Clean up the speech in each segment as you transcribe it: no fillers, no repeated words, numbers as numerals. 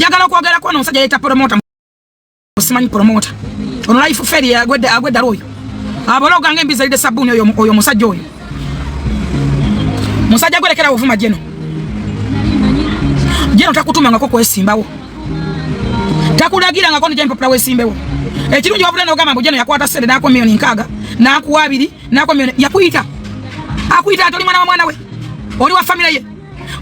njagala okwogera ko n'omusajja yeta promoter simanyi promoter ono life fair agwedde royo abologa ngembiza lide sabuni oyo musajja oyo musajja gwelekera ovuma jeno takutuma ngako kwesimbawo takulagira ngako nije mpapula wesimbewo ekirungi wabula n'ogamba mbu jeno yakwata sede nako milioni 6 nakuwa 2 nako milioni yakuita akuita atoli mwana we oli wa family ye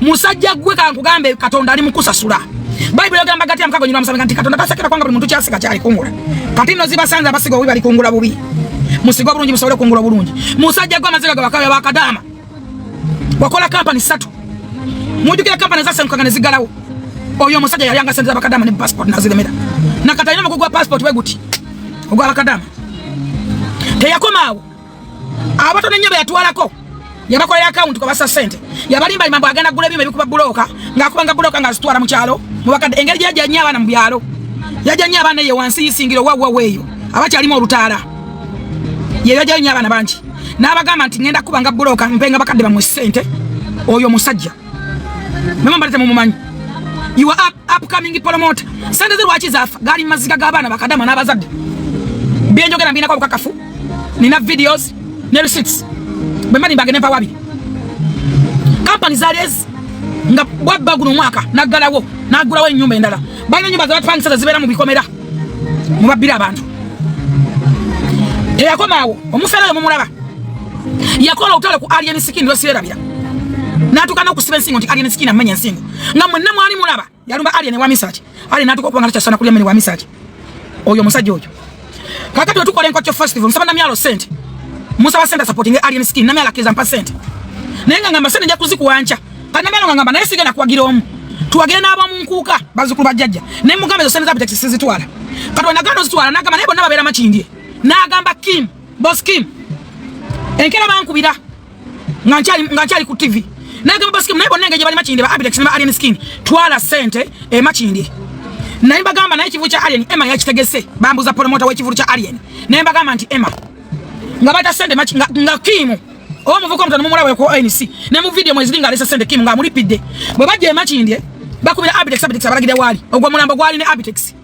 musajja gwe kankugambe katonda ali mukusasula Bible yagamba gati amkago nyina musabika nti katonda tasakira kwanga buli muntu kyasika kyali kungula kati no zibasanza abasigo obi bali kungula bubi musigo bulungi musobole kungula bulungi musajja gwa maziga gabakabe bakadama wakola company 3 mujukira company za senkanga nezigalawo oyo musajja yali anga senza bakadama ne passport nazilemera nakatalina makugwa passport weguti ogwa bakadama teyakomaawo abato nenyobe yatwalako yabakola account kwa basa sente yabalimba mambo agenda gula bime bikuba buloka ngakubanga buloka ngazitwala mu kyalo mubakade engeri yaja nyaba na mbyalo yaja nyaba na ye wansi isingiro wawa weyo abachi alimo olutala ye yaja nyaba na banji nabagamba nti ngenda kubanga buloka mpenga bakade bamwe sente oyo musajja mama mbalete mumumanyi you are upcoming promoter sente ze lwachi zafa gali maziga gabana bakadama nabazadde benjogera mbina kwa bukakafu nina videos ne receipts bemani bagene pa wabi company zalez nga wabba guno mwaka nagalawo nagulawo enyumba endala bana nyumba za watu fanga zibera mu bikomera mu babira abantu yakomawo omufera yo mumulaba yakola utale ku alien skin ndo sirabira natukana ku Steven Singo nti alien skin amanya nsingo nga mwenna mwali mulaba yalumba alien wa misati ali natuko nga kyasana kuli amene wa misati oyo musajja oyo kakati otukole nko festival nsaba na myalo sente musa wasenda supporting alien skin na myala keza %. Nenga ngamba sente nja kuzikuwancha kana myalo ngamba naye sigena kuwagira omu tuwagire n'aba munkuka bazukulu bajjajja ne mugambe zo sente za bitex sizitwala katwa nagano zitwala nagamba naye bonna babera makindye nagamba Kim boss Kim enkera bankubira ngachali ku TV nagamba boss Kim naye bonna ngeje bali makindye ba bitex na alien skin twala sente makindye naye bagamba naye kivu cha alien Emma yakitegese bambuza promoter we kivu cha alien naye bagamba nti Emma ngabata sende machi nga Kim o muvuko mutano mumulawe ko ANC ne mu video mwezi linga alesa sende Kim nga mulipide bwe baje makindye bakubira Abitex abalagide wali ogwa mulambo gwali ne Abitex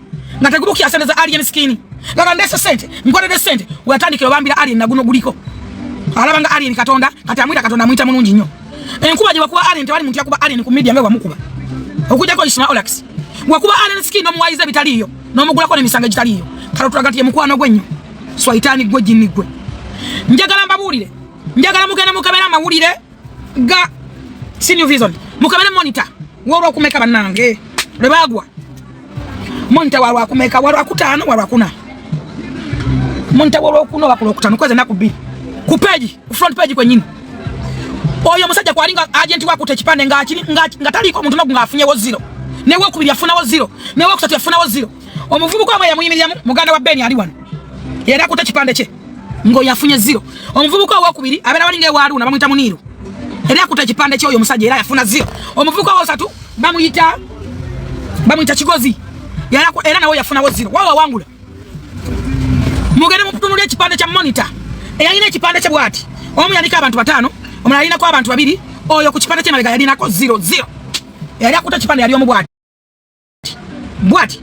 ngategubuki asende za alien skin ngaba ndese sente ngode de sente watandikira bambira alien naguno guliko alabanga alien katonda katamwita katonda mwita munungi nnyo enkuba je bakuba alien tewali muntu yakuba alien ku media nga bamukuba okujja ko Ismail Olax wakuba alien skin no muwaiza bitaliyo no mugula ko ne misanga gitaliyo kalotulagati mukwano gwenyo swaitani gwe jinni gwe njagala mbabulire njagala mugenda mukabera mawulire ga senior vision mukabera monitor woro kumeka banange lebagwa monitor waro akumeka waro akutano waro akuna monitor waro akuno bakolo okutano kweze nakubi ku page front page kwenyini oyo musajja kwalinga agent wako tekipande ngatali ko muntu nagunga afunye wo 0 ne wo kubiri afuna wo 0 ne wo kusatu afuna wo 0 omuvubuko amwe yamuyimiriyamu muganda wa Beni ali wano era kutekipande che ngo yafunye 0 omuvubuko wa kubiri abera balinga ewaru na bamuyita Muniru era kutekipande che oyo musajja era yafuna 0 omuvubuko wa 3 bamuyita Kigozi era nawo yafuna wo 0 wawa wangula mugende mutunule ekipande cha monitor eyalina ekipande che bwati omu yandika abantu 5 omulala alina ko abantu 2 oyo ku kipande che mabega yalina ko 0 yali akuta kipande yali omu bwati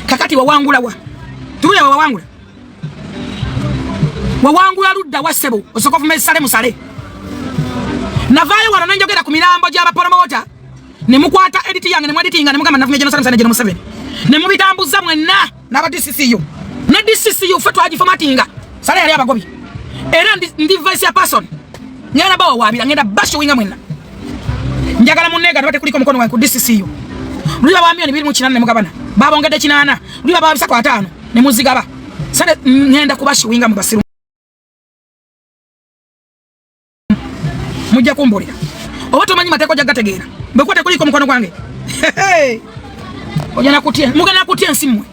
kakati wawangula wa tubuya wawangula ludda wasebo osokofu mesale musale navayo wano nanjogera ku mirambo gy'aba promoter ne mukwata edit yange ne mweditinga ne mugamba nafumye genocide sana genocide 7 ne mubitambuza mwenna n'aba DCCU ne DCCU fetu aji formattinga sale yali abagobi era ndi vice person ngenda bawo wabira ngenda basho winga mwenna njagala munega nabate kuliko mukono wangu DCCU ruliba bamyo ni 2 ne mugabana babongede 8 ruliba baba 5 ne muzigaba sale ngenda kubasho winga mu basiru mujja kumbolera obato manyi mateko jagategeera bekwate kuliko mukono gwange ojana kutie mugana kutie nsimwe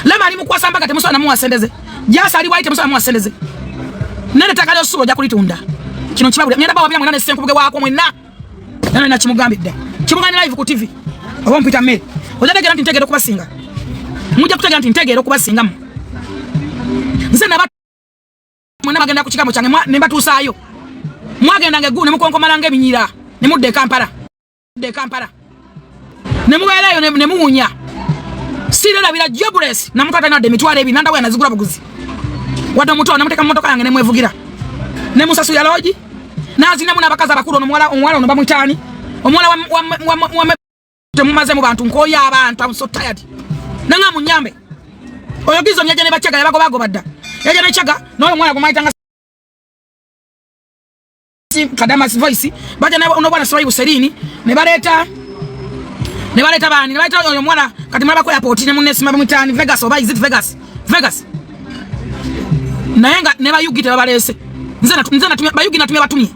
lama ali mukwasa mbaga temuso na muwasendeze jasa ali waite muso na muwasendeze nene takale osulo ja kulitunda kino kibabule nyanda bawa bya mwana senkubuge wako mwenna nana na kimugambidde kimugani live ku TV obo mpita mmere ojategera nti ntegero kubasinga mujja kutegera nti ntegero kubasinga mu nze naba mwana bagenda ku kigamo kyange ne batusayo mwagenda ngegune mukonko malanga ebinyira ne mudde Kampala Nemuweleyo nemuunya. Sirela bila jobless na mtu atanade mitwale ebi nanda we anazigula buguzi. Wado muto namuteka mmotoka yange nemwevugira. Nemusasu ya loji. Nazina muna bakaza bakuru omwala ono bamwitani. Omwala wa temumaze mu bantu nkoya abantu I'm so tired. Nanga munyambe. Oyogizo nyaje ne bachaga yabago badda. Yaje ne chaga no omwala kumaitanga Kadama's voice baje na ono bwana Swai Buserini ne baleta bani ne baleta oyo mwana kati mala ko airport ne munne simaba mutani Vegas oba is it Vegas nayenga ne bayugite babalese nze natumia bayugi natumia batumie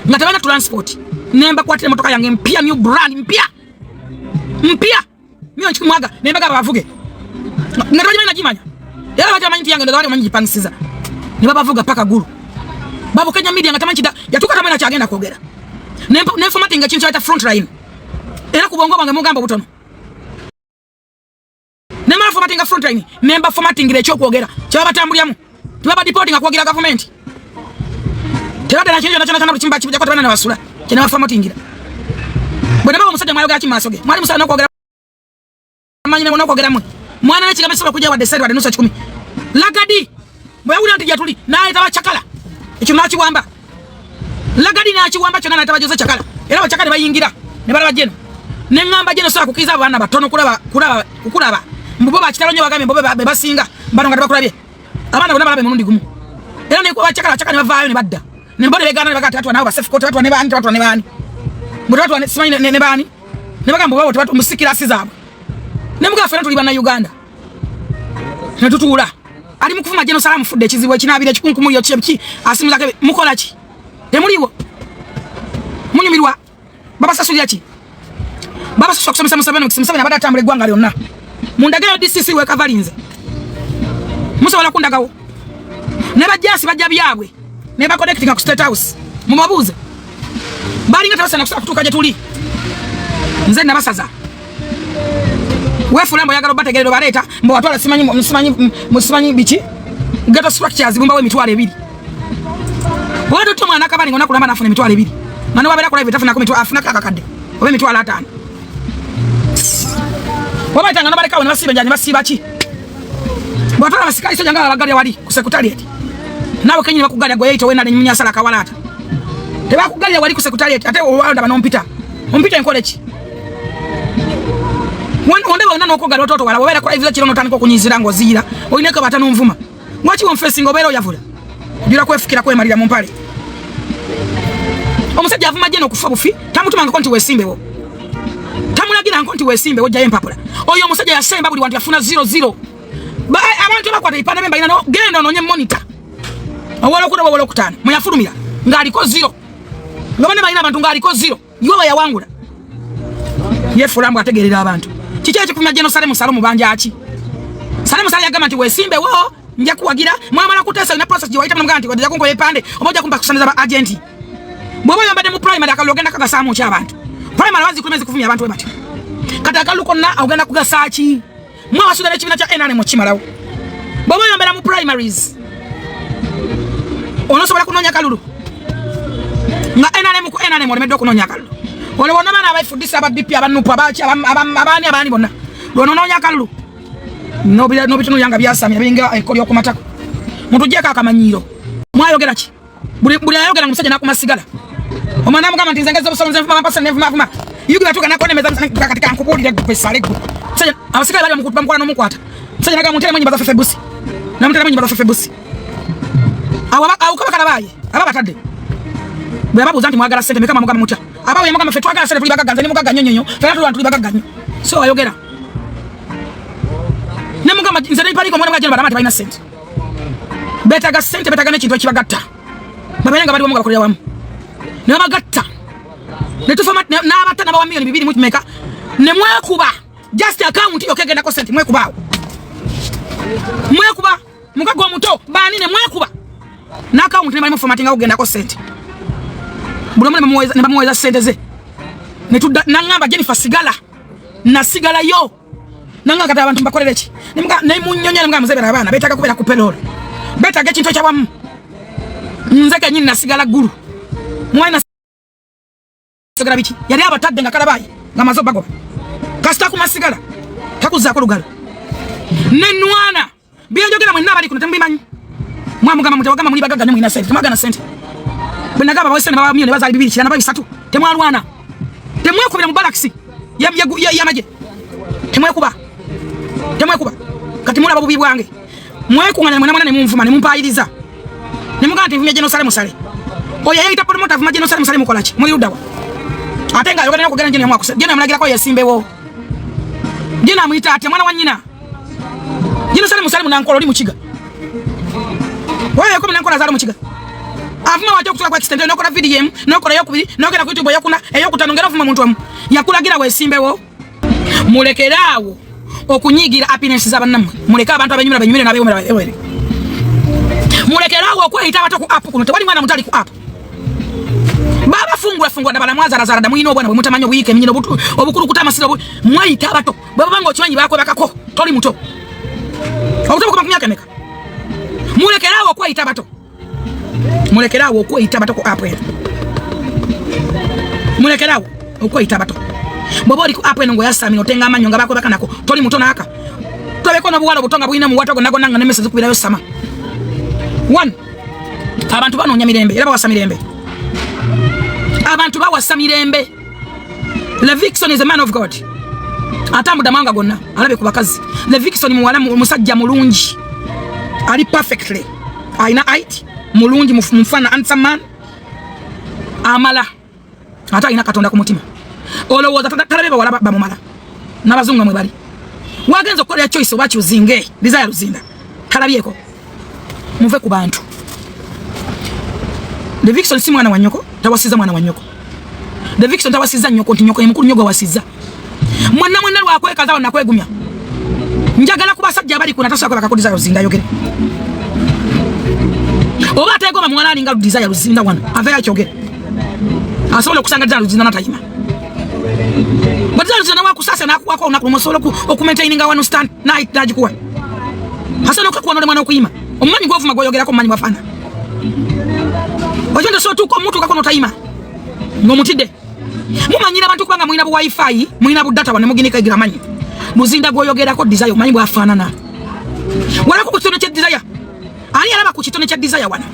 ngatabana transport nemba kwatire motoka yange mpia new brand mpia mio nchimwaga nemba bavuge ngatabaje najimanya yala baje manyi yange ndo bali manyi jipangisiza ne babavuga paka guru Babu Kenya media ngatamanchida yatuka tamana kyagenda kwogera. Ne formatting nga kintu ayita front line. Era kubongo bange mugamba butono. Ne mara formatting nga front line, member formatting ile kyo kwogera. Kyaba batambulyamu. Tibaba deporting akwogera government. Tebade na kintu nachana kuchimba kibya kwa tabana na basula. Kina formatting ile. Bwana baba musajja mwayo gachi masoge. Mwali musala nakwogera. Manyine mwana kwogera mwe. Mwana nachi kabisa kuja wa desert wa nusu 10. Lagadi. Mwe uli antija tuli naye tabachakala. Ekimachi wamba lagadi na achiwamba chona na tabajoza chakala era bachakala bayingira ne bala bajeno ne ngamba jeno sala kukiza abana batono kulaba mbubo bakitalonye bagambe mbobe basinga bano ngati bakulabye abana bona balabe munundi gumu era ne kwa chakala ne bavaayo ne badda ne mbone begana ne bakati watu nabo basafe kote watu ne bani mbuto watu ne simanyi ne bani ne bagamba babo watu musikira asizabo ne mugafa tuli bana Uganda ne tutula ali mukufuma jeno salamu fudde kizibu ekinabire kikunkumu yo chepki asimuza ke mukola ki emuliwo munyumirwa baba sasulya ki baba sasu kusomesa musabana abada tambule gwanga lyonna mundagero DCC we kavalinze musa wala kundagawo ne bajasi bajja byabwe ne ba connecting ku State House mumabuze bali ngata basana kutuka je tuli nze na basaza wefu lambo yagalo bategerero baleta mbo watwala simanyi bichi ghetto structures bumba we mitwale 2 wado to mwana kabani ngona kulamba nafuna mitwale 2 nani wabera kula vitafuna ko mitwale afuna kakakade obe mitwale 5 waba tanga no baleka we basibe njani basiba chi watwala basikali sojanga abagali wali ku secretariat nawe kenyi bakugali agoyeito we na nyunya sala kawalata teba kugali wali ku secretariat ate wanda banompita ompita en college Wonde wana nokoga watoto wala wabera kwa hivyo chiro notandiko kunyizira ngozira oineka batano mvuma mwachi wonfacing obero yavula jura kwefikira kwe marira mumpale omusajja avuma jeno kufa bufi tamutuma nkonti wesimbe wo tamulagira nkonti wesimbe wo jaye mpapula oyo omusajja yasemba buli wantu yafuna 00 ba abantu bakwata ipana memba ina no genda ononye monitor awolo kuno wolo kutana muyafulumira ngaliko 0 ngabane bayina abantu ngaliko 0 yoba yawangula yefulambu ategerera abantu Chiche kufuna jeno sale musalomu banja achi. Sale musale yagama nti wesimbe wo nja kuwagira mwamala kutesa ina process jiwaita mnganti wadija kunko yepande omoja kumba kusaniza ba agenti. Bwobo yambade mu primary akalogenda kagasamu cha abantu. Primary wazi kumezi kufumya abantu webati. Kata akaluko na ogenda kugasachi. Mwa wasudale chibina cha enane mochimalawo. Bwobo yambada mu primaries. Ono sobola kunonya kalulu. Nga enane mo medo kunonya kalulu. Wale wona bana abayifudisa ababipi abanupa abachi abani bonna lono nyakalulu no bitunu yanga byasamira binga ekoli okumatako muntu jeka akamanyiro mwayogera ki buli ayogera musajja nakumasigala omwana mugamba nti nzengezo busonze mfuma mpasa nevuma yugira tuka nakone meza katika nkubulira gupesale gu musajja abasigala bali mukutuba mukwana nomukwata musajja naga muntera manyi baza febusi na muntera manyi baza febusi awu kaba kalabaye aba batadde bwe ababuza nti mwagala sente mekama mugamba mutya abawe mugamba fe twagala sente tuli bagaganza ne mugaganyo nyonyo fe tuli bagaganyo so ayogera ne mugamba nze ne paliko mwana mugajja baramati balina sente betaga sente betaga ne kintu ekibagatta babenga bali omugaba kulya wamu ne bagatta ne tuformat na abatana ba milioni 2 mutimeka ne mwekuba just account yo kegenda ko sente mwekuba mukago omuto bani ne mwekuba na account ne bali mu formatting agenda ko sente bulomwe ne bamweza sente ze ne tudda nangamba Jennifer sigala na sigala yo nanga kata abantu bakolere ki nimuka ne munyonya ne muzebera abana betaka kubera ku pelol betaga kintu kya wamu nzeke nyinna sigala guru mwana sigala biki yali abatadde nga kalabaye nga mazo bago Kasita ku masigala. Takuza ko lugalo. Nenwana. Byanjogera mwenna bali kuno tembimanyi. Mwamugamba mutawagamba muli bagaga ne mwina sente. Temagana sente. Benagaba bawesene baba myone bazali bibiri kirana babisatu. Temwalwana. Temwekubira mu balaxi. Ya maje. Temwekuba. Kati mula babubi bwange. Mwekunganya mwana ne mumvuma ne mumpayiriza. Ne mugante vumye jeno sale musale. Oya yita promoter vumye jeno sale musale mukolachi. Muri udawa. Atenga yogana ko gana jeno mwako. Jeno mulagira ko yesimbewo. Jeno amuyita ate mwana wanyina. Jeno sale musale munankolo oli mukiga. Wewe ko munankolo azalo mukiga. Afuma wacho kutula kwa extend nokora video nokora yokubiri nokera ku YouTube yakuna eyokutano ngera vuma muntu amu. Yakulagira wesimbewo. Mulekerawo. Okunyigira happiness z'abannamwe muleka abantu abenyumira nabeyomera ewere mulekerawo okweyita abato ku app kuno tewali mwana mutali ku app baba fungula na balamwazara da mwino obwana bwe mutamanyi obuyike minyino obukulu kutamasira mwayita abato baba ngo kimanyi bakwe bakako toli muto okutoka ku makumyaka meka mulekerawo okweyita abato ku app eno mulekerawo okweyita abato Bobori ku app eno ngo yasami otenga amanyo nga bakwe bakanako toli muto naka tobeko no buwalo butonga bwina mu watogo nago nanga ne message kubira yo sama 1 abantu banonya mirembe era bawasa mirembe abantu bawasa mirembe Levikson is a man of God atambuda manga gonna alabe ku bakazi Levikson muwala musajja mulungi ali perfectly aina height mulungi mufana handsome man amala ata ina katonda ku mutima olowooza talabeba wala bamumala nabazungu mwe bali wagenza okukolera choice obachi uzinge desire luzinda talabyeko muve ku bantu Levikson si mwana wa nyoko tawasiza mwana wa nyoko Levikson tawasiza nyoko nti nyoko yemukulu nyogo wasiza mwana lwakweka zawo nakwegumya njagala kubasajja bali kuna tasoka bakakodiza luzinda yogere oba ategoma mwana alinga desire luzinda wana avera kyogere asobola okusanga desire luzinda natayima Badala wa kusasa na kuwako unakumusolo okumaintaininga wanu stand night najikuwa hasana kwa kuwa mwana okuyima omumanyi gwovu magoyogera ko manyi bafana ojonda so tuko mutu kako notayima ngomutide mumanyira abantu kubanga muina bu wifi muina bu data wane muginika igira manyi muzinda goyogera ko desire manyi bwafanana wala ko kitone kya desire ani alaba ku kitone kya desire wana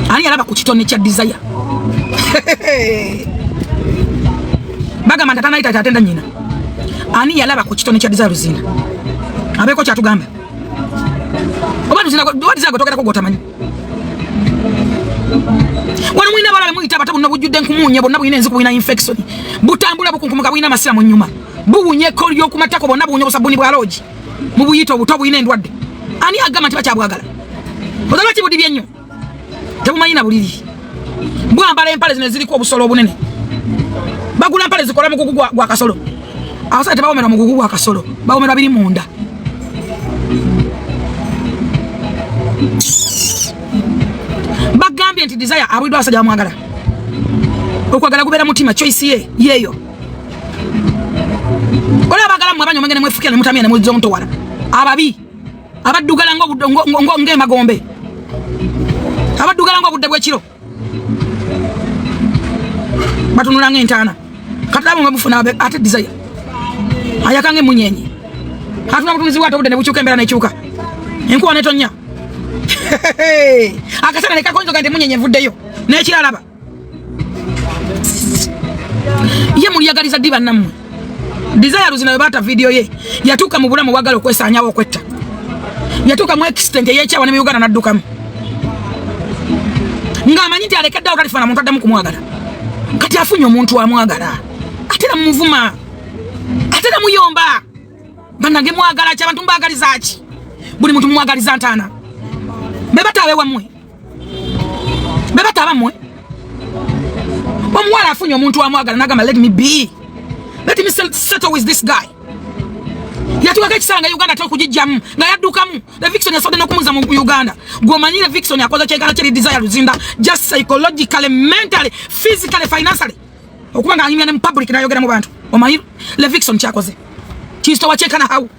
ani alaba ku kitone kya desire baga manda tanaita tatenda nyina ani yalaba ku kitone kya desire luzinda abeko kya tugamba obantu zina what is agotokera ko gotamanyi wana mwina balabe muyita batabu nabujudde nkumunya bonna buyina enziku buyina infection butambula bukunkumuka buyina masira mu nyuma buwunye kolyo kumatako bonna buwunye busabuni bwa loji mu buyito buto buyina endwadde ani agamba nti bakyabwagala odaba kibudi byenyo tebumanyi buliri bwambala empale zino ziriko obusolo obunene bagula mpale zikola mugugu gwa kasolo awasate bawomera mugugu gwa kasolo bawomera biri munda bagambye nti desire abwidwa asajja mwagala okwagala kubera mutima choice yeyo ola bagala mwabanyo mangene mwefukia ne mutamia ne muzo nto wala ababi abadugala ngo ng'emagombe abadugala ngo budde bwekiro batunula ng'entaana katabo mabufuna ate desire ayakange munyenyi hatuna mutumizi watu budde ne buchuka embera ne chuka enkuwa netonya akasana ne kakonzo kande munyenye vuddeyo ne kiralaba ye muliyagaliza diba namwe desire luzina bata video ye yatuka mu bulamu wagala okwesanyawo okwetta yatuka mu extent yechawa ne Uganda naddukamu ngamanyi nti alekeddawo talifana muntu addamu kumwagala kati afunye omuntu amwagala atera muvuma atera muyomba banange mwagala kya bantu mbagaliza ki buli muntu mwagaliza ntana bebatawe wamwe bebatawa mwe omwala afunye omuntu amwagala nagamba let me be let me settle with this guy yatuka kekisanga Uganda tokujijjamu nga yaddukamu Levikson yasode nokumuza mu Uganda gomanyire Levikson yakoza kyekala kiri desire luzinda just psychologically mentally physically financially okubanga anyimya ne public na yogera mu bantu omanyire Levikson kyakoze kisto wachekana hau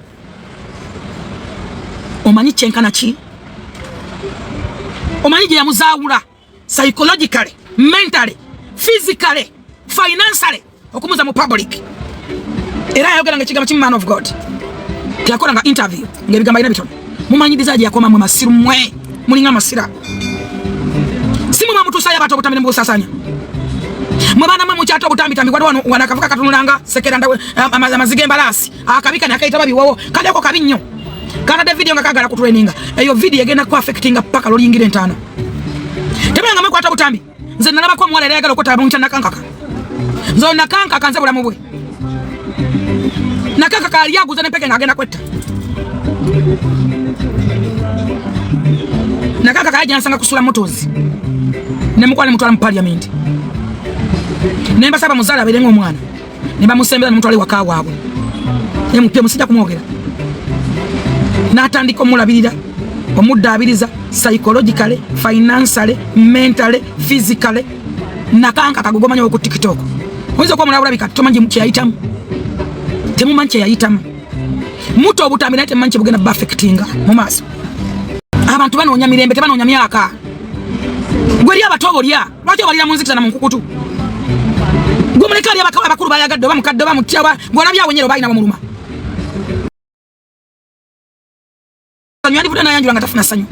omanyi chenkana chi omanyi je yamuzawula psychologically mentally physically financially okumuza mu public Era ayogera ngekigamba kimu man of God. Yakola nga interview ngebigamba ina bitono. Mumanyidizaje yakoma mu masiru mwe. Mulinga masira. Simu mamutusa yabato butamire mu busasanya. Mubana mwe muchato butambi tambi kwa wanakavuka katunulanga sekera ndawe amazige mbalasi. Akabika ne akaita babi wowo. Kali yako kabinyo. Kana de video ngakagala ku traininga. Eyo video egenda ku affectinga paka loli ingire ntano. Tebenga mwe kwata butambi. Nze nalaba ko mwala yagala okota buncha nakankaka. Nzo nakanka kanze bulamu bwe. Nakaka kali yaguza ne peke ngagenda kwetta. Nakaka kaja nsanga kusula motozi. Ne mukwale mutwala mu parliament. Nemba saba muzala aberenga omwana. Nemba musembera mutwale waka waabwe. Emupye musija kumwogera. Natandika omulabirira omuddaabiriza psychologically, financially, mentally, physically. Nakanka kagogomanya ku TikTok. Oyinza kwa mulabula bika tomanji mukiyayitamu. Temumanche yayitamu. Muto obutamira ate manche bugenda perfectinga mu maso. Abantu banoonya mirembe tebanoonya myaka. Gwe lya batobo lya. Lwaki obalira munzikisa na munkukutu. Gwe muleka lya bakulu bayagadde bamukadde bamutya ngolabya wenyero bayina bamuluma. Yandi vuda na yanjula nga tafuna sanyu.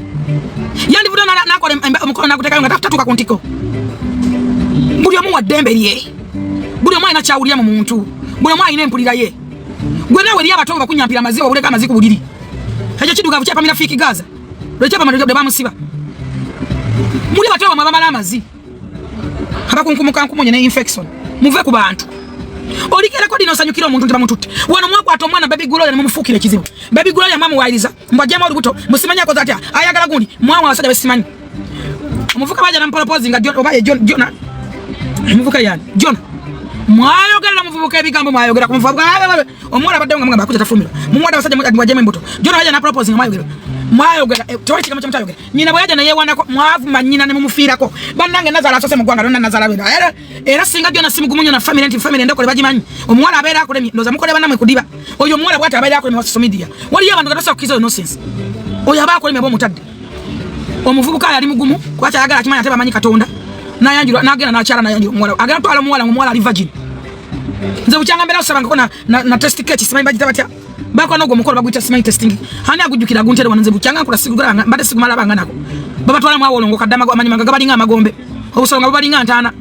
Yandi vuda na akole omukono nakuteka nga tatuka ku ntiko. Buli omu wa dembe lye. Buli omu ayina kyawulira mu muntu. Buli omu ayina empulira ye. Gwe nawe lya batobo bakunyampira maziwa buleka amaziku buliri. Ejo kiduga bukyapa mina fiki gaza. Lwekyapa maliga de bamusiba. Muli batobo mabamala amazi. Abakunkumuka nkumunye ne infection. Muve ku bantu. Olikera ko dino sanyukira omuntu ntibamututte. Wano mwakwato omwana baby gulo ya mumufukire kizibu. Baby gulo ya mamu wairiza. Mbajama olubuto musimanya ko zatya. Ayagala gundi mwawa wasajja besimanyi. Omuvuka baja nampropose nga obaye Jona. Omuvuka yani Jona. Mwayogera na muvubuka ebigambo mwayogera ku muvubuka. Omwana badde nga mwagamba kuja tafumira. Mumwada wasajja mwajama embuto. Jona baja na propose nga mwayogera. Mwayogera tewali kigamba kyamutayogera. Nyina bwaja naye wanako mwavuma nyina ne mumufirako. Banange nazala asose mu gwanga nazala benda. Era singa Jona simugumunyo na family ndoko bajimanyi. Omwala abeera akolemye ndoza mukole banamwe kudiba. Oyo omwala bwata abeera akolemye wa social media. Wali yabantu gatasa kukiza nonsense. Oyo aba akolemye bo mutadde. Omuvubuka yali mugumu kwacha yagala akimanya ate bamanyi Katonda. Nayanjirwa nagenda nakyala nayanjirwa omwala. Agala twala omwala ali virgin. Nze bukyanga mbera osaba ngako na test kit simanyi bagita batya. Bako nogo mukolo bagwita simanyi testing. Hani agujukira guntere wananze bukyanga nkula sigula mbade sigumala banganako. Baba twala mwa wolongo kadama amanyimanga gabalinga amagombe. Obusonga babalinga ntana.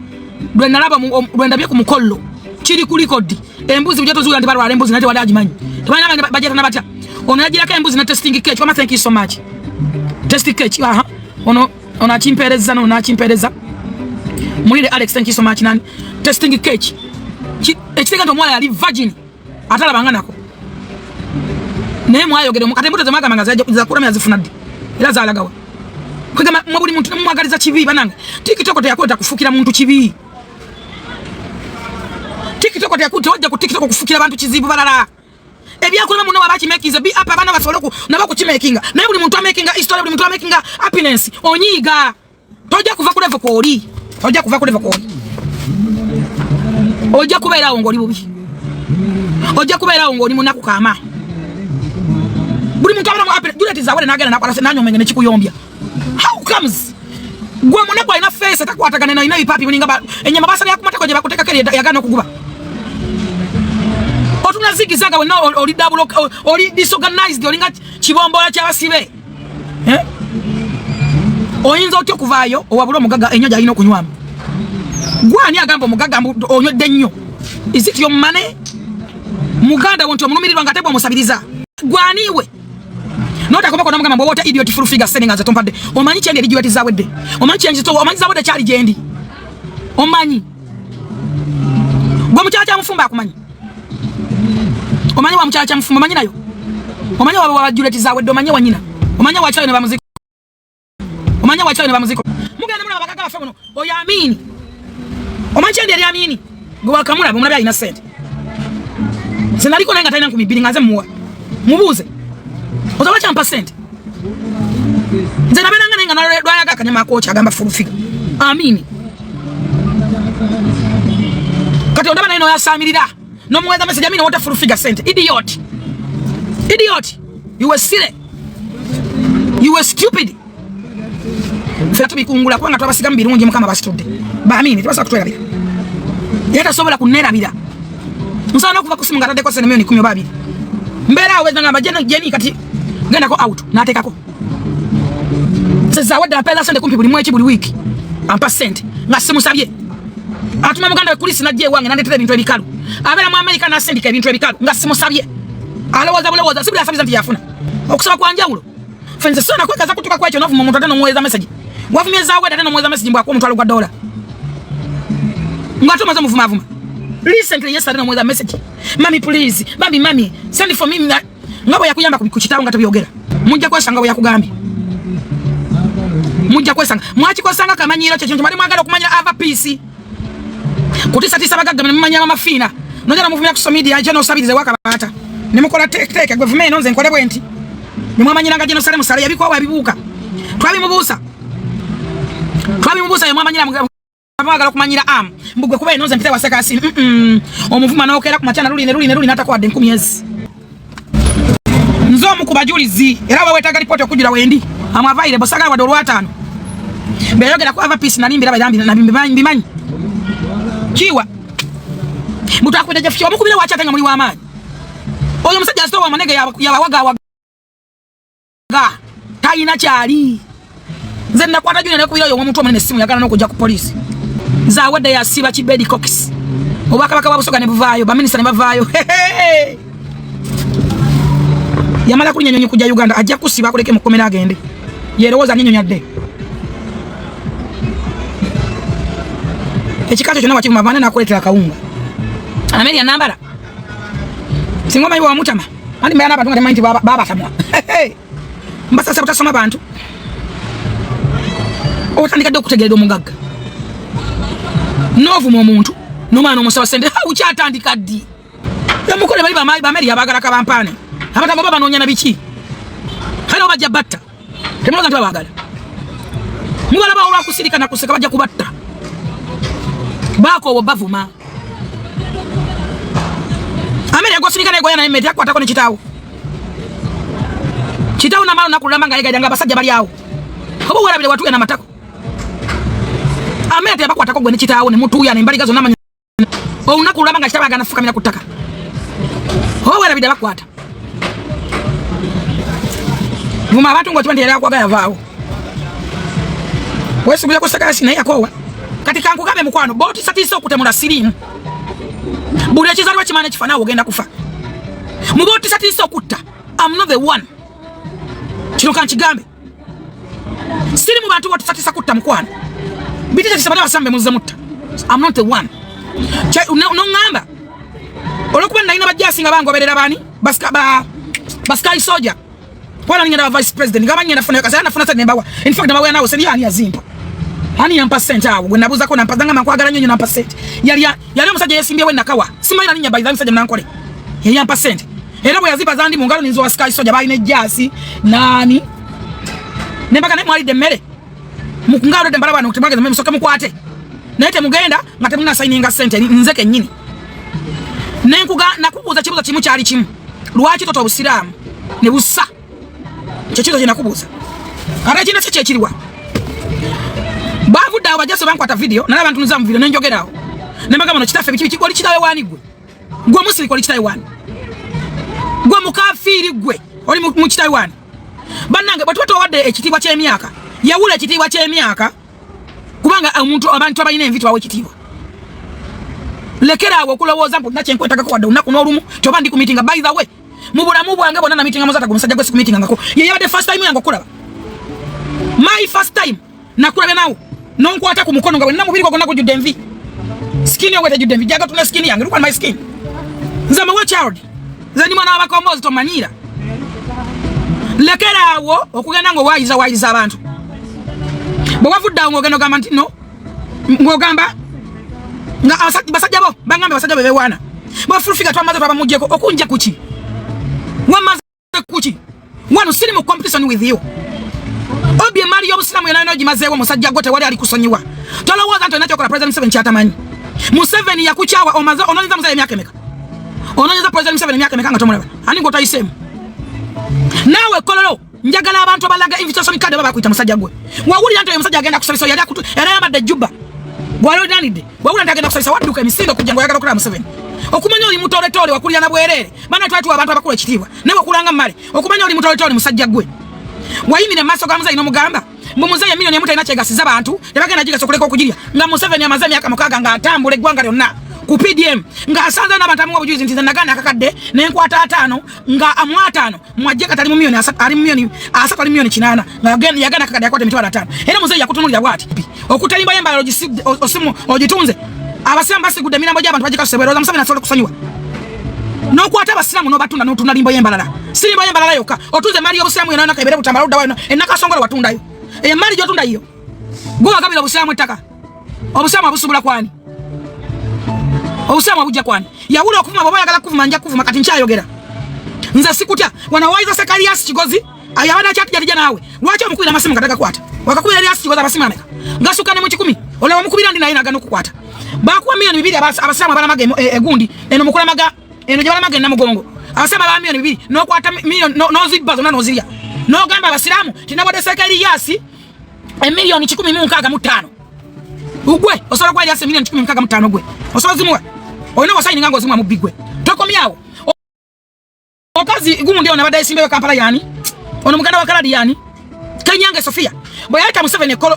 Lwe nalaba lwendabye ku mukollo. Kiri ku record. Embuzi bujato zuya ndibalo ale embuzi nate wali agimanyi. Tubana bajeta na batya. Ono yajiraka embuzi na testing kit. Kama thank you so much. Testing kit. Aha. Ono achimpereza no nachimpereza. Mulire Alex thank you so much nani. Testing kit. Ekitenga ndo mwala yali virgin. Atala banganako. Ne mwayogere mukate mbuto za magama za kula yazifuna ddi. Era zalagawa. Kwega mwabuli muntu mwagaliza kibi bananga. TikTok yakota kufukira muntu kibi. TikTok yakota ku TikTok kufukira abantu kizibu balala. Ebyakola muno abachi making be up abana basoloku nabako kimakinga. Naye buli muntu amakinga history buli muntu amakinga happiness. Onyiga. Toja kuva kulevo ko oli. Toja kuva kulevo ko oli. Oja kubeera ngoli bubi. Oja kubeera ngoli munaku kama. Buli muntu abana mu happiness. Juliet Zawedde nagenda nakwala se nanyo mengene kikuyombya. How comes? Gwe munaku ina face takwatagana na ina ipapi muninga ba enyama basali yakumata koje bakuteka keri yagana okuguba. Otuna zigizaga we no oli double oli disorganized oli ngati kibombola kyabasibe. Oyinza otyo kuvaayo owabula omugaga enyoja alina okunywamu. Gwani agamba omugaga onywedde nnyo. Is it your money? Muganda wonto omunumirirwa nga tebwa musabiriza. Gwani we? Nota komako namugamba mbo wota idiot full figure selling as tompadde. Omanyi kyende Juliet Zawedde. Omanyi kyende to omanyi Zawedde kyali jendi. Omanyi. Gwa muchacha mufumba akumanyi. Omanyi wa muchacha mufumba manyi nayo. Omanyi wa Juliet Zawedde omanyi wa nyina. Omanyi wa chayo ne bamuziko. Omanyi wa chayo ne bamuziko. Mugenda muna bakagala fe muno. Oyamini. Omanyi kyende yali amini. Gwa wakamula bumulabya ina sente. Sinaliko nenga taina 10 ngaze muwa. Mubuze. Ozawa champa sente. Nze nabenanga nenga nalwayaga kanyama kocha agamba full figure. Amini. Kati ondaba naino yasamirira. No muweza message amini wota full figure sente. Idiot. Idiot. You were silly. You were stupid. Fatu bikungula kwanga twabasiga mbirungi mukama basitudde. Ba amini twasa kutwera bira. Yata sobola kunera bira. Nsana kuva kusimu ngatade ko sene milioni 10 babiri. Mbera weza ngamba jeni kati genda ko out natekako. Zawedde apela sente kumpi buli mwezi buli wiki. Ampa sente nga simusabye. Atuma muganda kulisi najje wange nandetera ebintu ebikalu. Abera mu America na sendika ebintu ebikalu nga simusabye. Alowoza sibula sabiza nti yafuna. Okusaba kwa njawulo. Fenze sona kwekaza kutuka kwa ekyo nofu omuntu atano muweza message. Wavumye Zawedde atano muweza message mbwa ko omuntu alugwa $1. Ngato maza muvuma. Recently yesterday no muweza message. Mami please, mami, send for me ngabo yakuyamba kuchitawo ngato byogera. Mujja kwesanga bwe yakugambye. Mujja kwesanga. Mwachi kwesanga kamanyiro kye kintu mali mwagala okumanya ava peace. Kutisa bagagga mmanya amafina. Nojana muvumya ku social media aje no sabirize wakabata. Nimukola teke gwe vume nonze nkole bwenti. Nimwamanyiranga jeno sale musale yabiko wabibuka. Twabimubusa yamwamanyira mwagala kumanyira mbugwe kuba nonze mpita waseka asi. Omuvuma naokera ku machana luli natakwadde 10 yezi. Nzo mukuba julizi era wewe taga report okujira wendi. Amavaire bosaga wa $5. Beyogera ku ava peace nalimbira bayambi na bimanyi. Kiwa. Mutu akwede jefyo mukubira wachatenga muri wa amani. Oyo musajja astowa manege yabawaga tayina kyali. Nze nakwata Juliet nakubira oyo omuntu omene simu yagala n'okujja ku police. Zawedde yasiba kibedi cox. Obakabaka babusoga ne buvaayo, baminista ne bavaayo. Yamala kunyonyonyo kujja Uganda ajja kusiba akuleke mu komera agende. Yerowoza nnyonyadde. Ekikato kyonna wakimu mavana nakuletera kawunga. Ameri ya nambala. Singoma iwa mutama. Andi mbaya naba tunga mind baba tamwa. Mbasa sabuta soma bantu. Otandika dokutegerera omugagga. Novu mu muntu. Nomano omusawa sende ukyatandika ddi. Yamukole bali bameri yabagala kabampane. Abatamba baba nonya na biki. Halo bajja batta. Temuloga nti babagala. Mugala ba olwa kusirika na kuseka bajja kubatta. Bako obavuma. Ameri agosirika ne goya na emeti akwatako ne kitawo. Kitawo na malo nakulamba nga nga basajja bali awo. Obo wala bile watu ya na matako. Ameri abakwatako gwe ne kitawo ne mutuya ne mbaliga zonna manya. Onakulamba nga kitawo agana fukamira kutaka. Obo wala bile bakwata. Vuma abantu ngo twende yakwaga yavaawo. Wesu bile kusaka sina yakowa. Kati kangu kabe mukwano boti satiso okutemula sirimu. Bule kizalwa kimane kifana ogenda kufa. Mu boti satiso okutta. I'm not the one. Kino kankigambe. Sirimu bantu boti satisa kutta mukwano. Bitije kisabala basambe muze mutta. I'm not the one. No ngamba. Olokuba ndayina bajjasinga bangoberera bani? Baskai soja. Wala ninga vice president ngabanye nafuna kasa nafuna sa nembawa. In fact nabawe nawo seni yani yazimpa. Hani ya percent awo wenabuza ko nampazanga makwagala nyonyo na percent. Yali omusajja yesimbye we nakawa. Simayina ninya by the musajja mnankole. Yali ya percent. Era bwe yazipa zandi mu ngalo ninzo wa sky soja bayine jasi nani. Nembaka ne mwali de mere. Mukungalo de mbala bana kutemage de musoke mukwate. Naite mugenda ngatemuna signinga sente nzeke nyini. Nenkuga nakubuza kibuza kimu kyali kimu. Lwaki toto obusiramu ne busa. Chechizo kinakubuza. Ara kina se chechiriwa. Bavuda abajaso bankwata video na abantu nzamu video nenjogerawo. Nembaga bano kitafe biki oli kitawe wani gwe. Gwe musiri oli kitawe wani. Gwe mukafiri gwe oli mu kitawe wani. Banange batwato wadde ekitibwa ky'emyaka. Yawula ekitibwa ky'emyaka kubanga omuntu abantu abalina envitu awe ekitibwa. Lekera okulowooza mbu nakye nkwetaka ko wadde unaku n'olumu toba ndi ku meeting by the way. Mubulamu bwange bonna na meeting amazata gumusajja gwe meeting ngako. Ye yabadde first time yango kulaba. My first time nakulabe nawo. Nonkwata ku mukono ngawe namubiri gwa nako judde envi. Skin yogwe judde envi jaga tuna skin yange. Look at my skin. Nze my child. Nze ni mwana abakombozi to manira. Lekera awo okugenda ngo wayiza abantu. Bwe wavudda ngogeno gamba nti no. Ngogamba nga basajja bo bangambe basajja bebe wana. Bwe fulufika twamaze twabamujjeko okunja kuki. Wamaze kuki. Wano siri mu competition with you. Obye mali y'obusilamu yena gimazeewo musajja gote wali ali kusonyiwa. Tolowooza nti nakyo kola President 7 kyatamanyi. Museveni yakuchawa omaze ononyeza muzaye emyaka emeka. Ononyeza President 7 emyaka emeka nga tomulaba. Ani ngotayisemu. Nawe kololo njagala abantu abalaga invitation card baba kuita musajja gwe. Wawuli nti musajja agenda kusabisa yali akutu era yabadde Juba. Gwalo danide. Wawuli nti agenda kusabisa wadduka emisingo kujja ngo yagala kulaba Museveni. Okumanya oli mutole tole wakulya na bwerere. Bana twatu abantu abakula ekitiibwa. Ne wakulanga male. Okumanya oli mutole tole musajja gwe. Wayimira maso ga muzayi no mugamba. Mumuzayi milioni emuta ina kyegasiza abantu. Yabagenda jiga sokuleka okujirya. Nga Museveni amazami akamukaga nga atambula eggwanga lyonna. Ku PDM nga asanza n'abantu amu obujulizi nti nagana akakadde n'enkwata 5 nga amwatano mwajja katali mu milioni ali mu milioni asatu ali milioni 8 nga yagana akakadde yakwata emitwalo 5 era muzeyi yakutunulira bwati okutalimba yembala osimu ogitunze abasilamu basigudde emirambo gy'abantu bagikaseberoza Museveni asobola kusonyiwa n'okwata abasilamu n'obatunda n'otunda limbo yembalala si limbo yembalala yokka otunze mali y'obusilamu yona nakebere butambala ludda wayo enakasongola watundayo emali gy'otunda iyo gwe wagabira obusilamu ettaka obusilamu abusubula kwani Obusama bujja kwani yawula okuvuma baba yagala kuvuma nja kuvuma kati nkyayogera nza sikutya wanawaiza sekalias kigozi ayabana kyatu yalija nawe lwaki omukubira amasimu kadaga kwata wakakubira alias kigozi abasimu ameka ngasuka ne mu 10 ole omukubira ndi naye nagano kukwata bakuwa milioni 2 abasama bala mage egundi eno mukula maga eno jabala mage na mugongo abasama bala milioni 2 no kwata milioni no zibba zona no zilya no gamba abasilamu tinabode sekalias milioni 10.5 ugwe osobola kwa alias milioni 10.5 gwe osobola zimwe oyina wasaini ngango zimwe mubigwe tokomyawo okazi gumu ndio nabadde simbe Kampala yani ono muganda wa Kaladi yani Kenyange Sofia boyata Museveni ko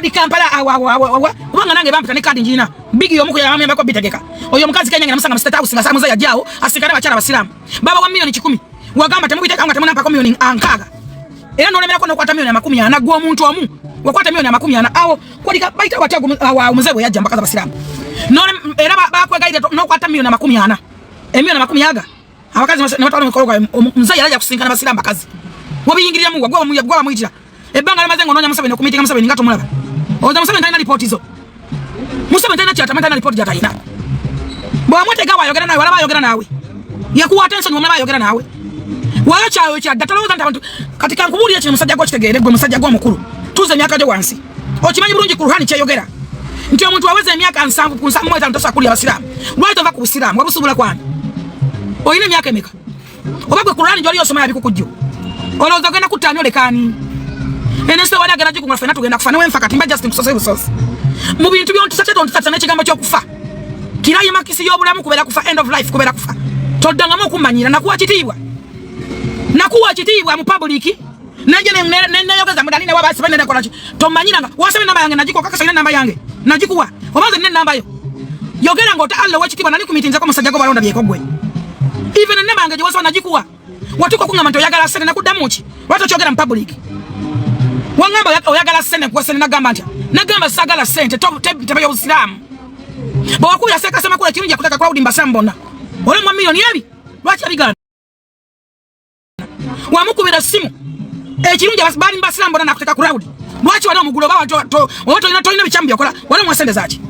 di Kampala kubanga nange bampita ne kadi njina bigi yomuko ya amemba ko bitegeka oyo mukazi Kenyange namusanga mu state house nga samuza yajao asikana bachara basilamu baba wa milioni 10 wagamba temubiteka anga temuna pa milioni ankaga era no lemera ko no kwata milioni 10 na gwo omuntu omu wakwata milioni 10 awo kodika baita watago wa muzewe yajja mbakaza basilamu no era bakwegaide no kwata milioni 10 emilioni 10 aga abakazi n'abatwala mukologa muzayi alaja kusinkana basilamu bakazi wabiyingirira mu gwa muyitira ebanga lamazengo nonya Museveni okumitinga Museveni ngato mulaba oza Museveni talina report zo Museveni talina kyata report jataina bwa mwetega wayogera nawe wala bayogera nawe yakuwa attention omulaba bayogera nawe wacha cha dataloza ntabantu katika nkubuli ya musajja gwo kitegere gwe musajja gwo mukuru tuze myaka jo wansi okimanyi bulungi ku ruhani kyayogera nti omuntu aweze emyaka 7 ku 7 mweta ntosa kuli abasilamu lwaito va ku busilamu wabusubula kwani oyina emyaka emeka obagwe ku ruhani joli osoma yabikukujjo oloza genda kutanyo lekani enese wali agenda jiku ngafena tugenda kufa newe mfa katimba just nkusosebusosi mu bintu byontu tusate n'ekigambo ky'okufa kirayi makisi y'obulamu kubera kufa end of life kubera kufa toddangamu okumanyira nakuwa kitiibwa mu public naje neyogeza mudani ne wabasi bende nekola ki tomanyiranga wasebe namba yange najiko kakasina namba yange najikuwa omaze ne namba yo yogera ngo ta Allah wachitiibwa nani kumitinza ko musajja go balonda byeko gwe even namba yange jiwaso najikuwa watuko kungama nto yagala sene nakuddamuki watokyogera mu public wangamba oyagala sene kwa sene nagamba ntya nagamba sagala sente tebe y'obusilamu bo wakuya seka sema kula kirungi kutaka crowd mbasambona ole mu milioni ebi lwaki abigana wamukubira simu ekirungi bali mbasambona nakutaka crowd lwaki wali omugulo bawa oto ina tolina bichambi yakola wale mu sende zaki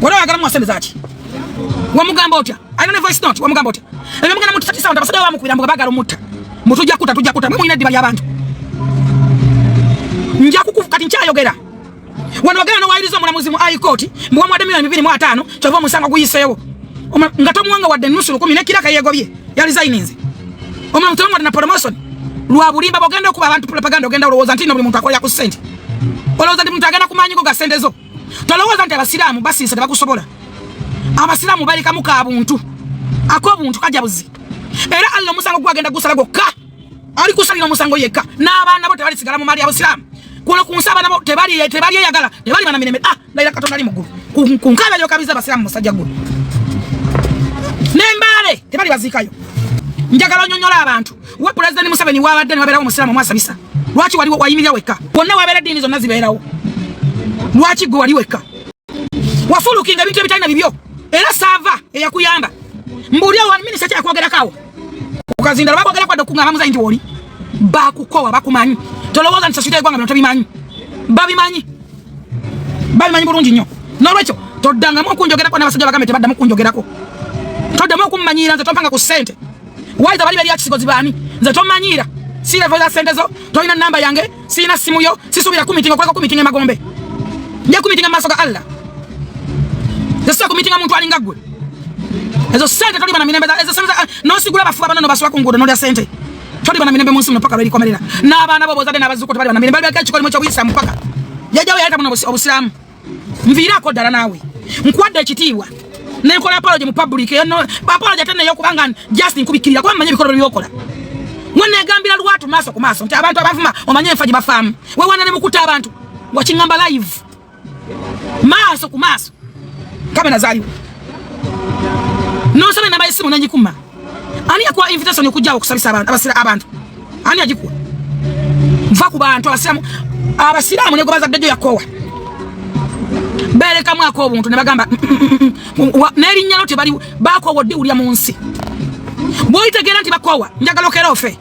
wale wagala mu sende zaki wamugamba otya ayina voice note wamugamba otya ebe mugana mutu 37 ndabasada bamukubira mbuga bagala mutta mutujja kuta mwe mwina dibali abantu njja kukufukati nkyayogera wano wagala no wairizo mulamuzi mu high court mbuga mwade milioni 2.5 kyova musanga guyiseewo nga tomuwanga wadde nusu 10 ne kiraka yegobye yali zaininze omuntu omwe na promotion lwa bulimba bogenda okuba abantu propaganda ogenda olowooza nti buli muntu akolya ku sente olowooza nti muntu agenda kumanyi go ga sente zo tolowooza nti abasiraamu basiisa tebakusobola abasiraamu bali kamu ka buntu ak'obuntu kajja buzi era Allah omusango gwagenda gusala gokka ali kusalira omusango yekka n'abaana bo tebali sigala mu mali abasiraamu kuno kunsaba nabo tebali yagala tebali bana mirembe laila katonda ali muggulu kunkabe yo kabiza abasiraamu musajja gulu nembale tebali bazikayo njagala nyonyola abantu wa president Museveni wabadde ne waberawo musiraamu mwasabisa lwaki wali wayimirira wekka wonna wabera dini zonna zibeerawo lwaki gwe wali wekka wafulukinga ebintu ebitalina bibyo era sava eyakuyamba mbulya wa minisita yakwogera kawo ukazindala bakwogera kwa dokunga bamuza nti woli bakukowa bakumanyi tolowooza nti sasita egwanga bino tobimanyi babimanyi bulungi nnyo nolwekyo toddangamu okunjogera kwa n'abasajja bagambe tebaddamu okunjogerako toddamu okummanyira nze tompanga ku ssente waiza bali bali yakisigozi bani nze tomanyira sina voza sente zo tolina namba yange sina simu yo sisubira kumitinga kuleka kumitinga magombe nja kumitinga maso ga Allah nza kumitinga muntu alinga gwe ezo sente toli bana minembe ezo sente no sigula bafu abana baswa ku ngudo no lya sente toli bana minembe munsi mpaka bali komerera n'abaana bo bozade n'abazuko toli bana minembe bali kachiko limo cyo mpaka yajawe yaita muno obusilamu mvirako dala nawe nkwadde ekitiibwa Nekola apology mu public no apology tena yokubanga just nkubikirira kwa manye bikoro byokola. Mwene gambira lwatu maso ku maso nti abantu abavuma omanye enfaji bafamu. We wana ne mukuta abantu. Wachingamba live. Maso ku maso. Kamera zayo. No sabe na bayisimu nanjikuma. Ani yakwa invitation yokujja okusabisa abantu abasira abantu. Ani ajikuwa. Mva ku bantu abasiramu ne gobaza dejo yakowa. Bele kamwa ko obuntu ne bagamba neri nyalo te bali bako wodi ulya munsi. Boyite gera nti bakowa njagalo kera ofe.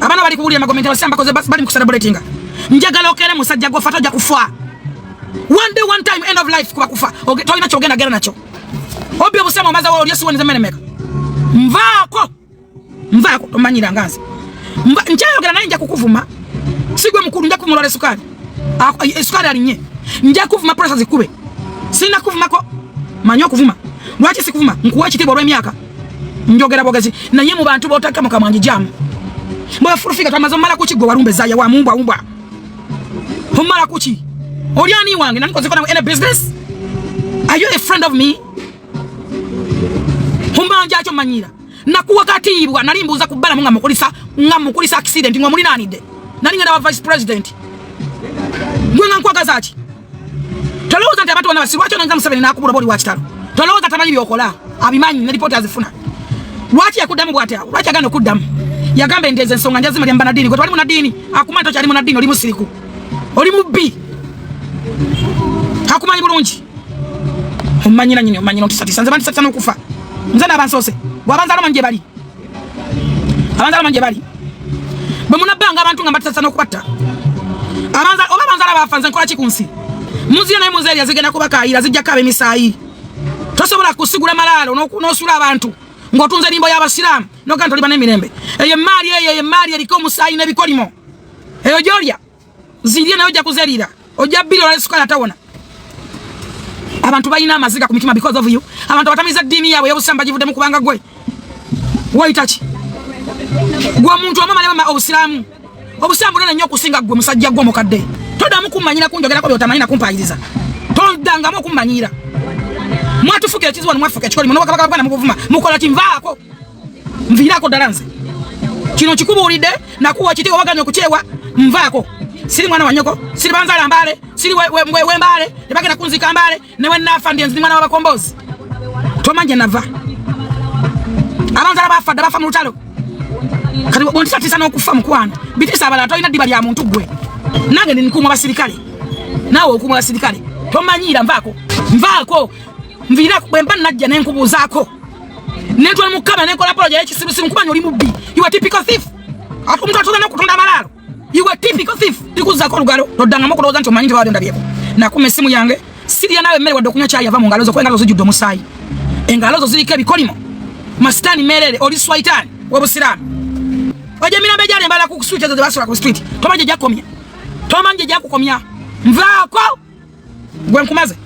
Abana bali kubulya magomenti basamba koze bali mukuselebratinga. Njagalo kera musajja gwa fatoja kufa. One day one time end of life kuba kufa. Okay toina chogena gera nacho. Obi obusema maza wo Yesu wonize menemeka. Mvako tomanyira nganzi. Njayogera naye nja kukuvuma. Sigwe mukuru nja kumulole sukari. Sukari alinye. Nja kuvuma pressure zikube. Sina kuvuma ko manyo kuvuma. Lwaki sikuvuma? Nkuwa kitebo lwe myaka. Njogera bogezi na ye mu bantu botaka mukamwanji jamu. Mwa furufika tamazo mala kuchi go warumbe zaya wa mumba. Humala kuchi. Oliani wange nanikoze kona in a business? Are you a friend of me? Humbanja acho manyira. Nakuwa katibwa nalimbuza kubala ngamukulisa accident ngwa muri nani de. Nani ngada wa vice president. Ngwenga nkwaga zachi. Toloza nti abantu bana basi wacho nanga musabeni nakubura boli wachitalo. Toloza tamanyi byokola abimanyi ne report azifuna. Lwaki yakudamu bwate awo? Lwaki agano kudamu? Yagambe ndeze nsonga njazima lyamba na dini. Kwa twali mu na dini, akumanto kyali mu na dini oli musiriku. Oli mubbi. Hakumanyi bulungi. Omanyina nyine omanyina otisatisa nze bandi satisa nokufa. Nze n'abansose. Bwabanza alomanje bali. Abanza alomanje bali. Bwe munabanga abantu nga batisatisa nokubatta. Abanza abafa nze nkola kikunsi. Muziyo naye muzeeri yazigenda kubakaayira zijja kabe misaayi. Tosobola kusigula malalo n'osula abantu. Ngotunze limbo y'abasiramu no kanto liba n'emirembe. Eyo mali eriko musaayi n'ebikolimo. Eyo jolya. Zirye nayo ojja kuzerira. Ojja biro la sukala tawona. Abantu bayina amaziga ku mitima because of you. Abantu batamiza dini yawe y'obusamba givude mu kubanga gwe. Waitachi. Gwa muntu omama lema obusiramu. Obusiramu nene nnyo kusinga gwe musajja gwo mukadde. Todamu kumanyira kunjogerako byotamanyina kumpayiriza. Todangamu okumanyira. Mwatufuke ekizibu mwafuke ekikoli muno bakabaka bana mubuvuma mukola timvaako. Mvirako dalanze. Kino kikubuulidde nakuwa kitiwo waganya okucewa mvaako. Siri mwana wa nyoko, siri banzala mbale, siri we mbale, nebagenda kunzika mbale, newe nafa ndi mwana w'abakombozi. Tomanje nava. Abanzala bafa mu lutalo. Kati bontisa tisa n'okufa mukwano. Bitisa abala toyina ddiba lya muntu gwe. Nange ndi nkumwa basirikale. Nawe okumwa basirikale. Tomanyira mvaako. Mvira bwemba najja n'enkubuuzaako. Netwa mukaba nekola project y'ekisibusimu kubanya oli mubbi. You are typical thief. Omuntu atula n'okutunda amalalo. You are typical thief. Tikuzako lugalo todanga mukuloza nti omanyi tewali ndabyeko. Nakuma essimu yange sirya nawe mmere wadde okunywa chai yava mu ngalo zo kwengalo zijjudde omusaayi. Engalo zo ziriko ebikolimo. Masitani merere oli swaitani w'obusiraamu. Oje mirambe jale mbala ku street ezo basula ku street. Tomanje jakomya. Tomanje jakukomya. Mvaako. Gwe nkumaze.